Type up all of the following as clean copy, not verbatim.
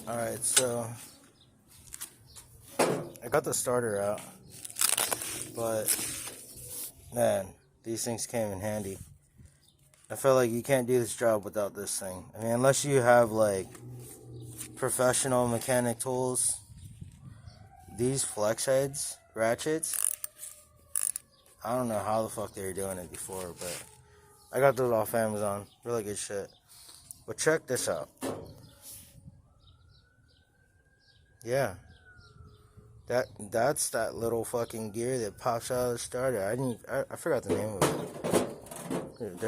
Alright, so I got the starter out, but man, these things came in handy. I feel like you can't do this job without this thing. I mean, unless you have like professional mechanic tools, these flex heads, ratchets, I don't know how the fuck they were doing it before, but I got those off Amazon. Really good shit. But check this out. Yeah. That's that little fucking gear that pops out of the starter. I forgot the name of it.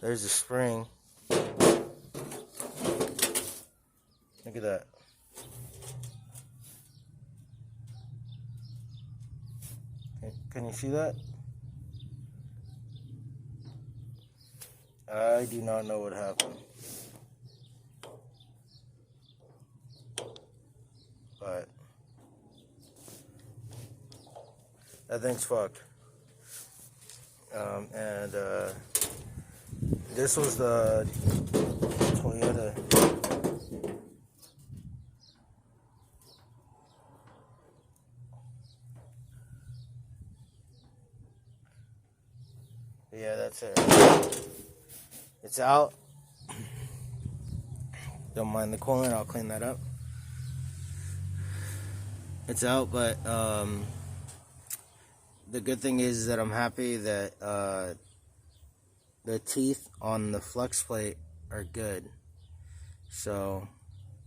There's the spring. Look at that. Can you see that? I do not know what happened. But that thing's fucked. This was the Toyota. Yeah, that's it. It's out. Don't mind the coolant, I'll clean that up. It's out, but the good thing is that I'm happy that the teeth on the flex plate are good. So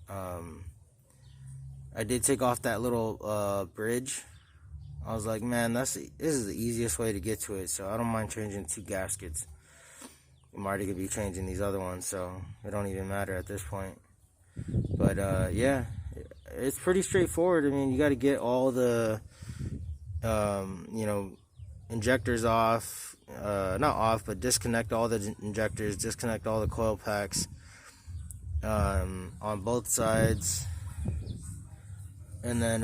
I did take off that little bridge. I was like, man, this is the easiest way to get to it, so I don't mind changing 2 gaskets. I'm already gonna be changing these other ones, so it don't even matter at this point. But yeah, it's pretty straightforward. I mean, you got to get all the injectors off, not off, but disconnect all the injectors, disconnect all the coil packs on both sides, and then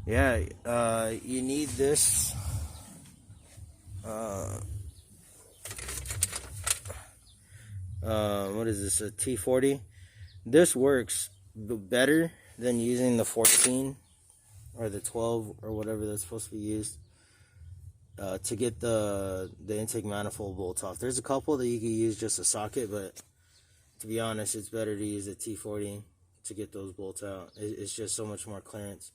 yeah, you need this what is this, a T40? This works better than using the 14 or the 12 or whatever that's supposed to be used to get the intake manifold bolts off. There's a couple that you can use just a socket, but to be honest, it's better to use the T40 to get those bolts out. It's just so much more clearance.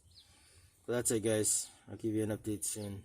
But that's it, guys. I'll give you an update soon.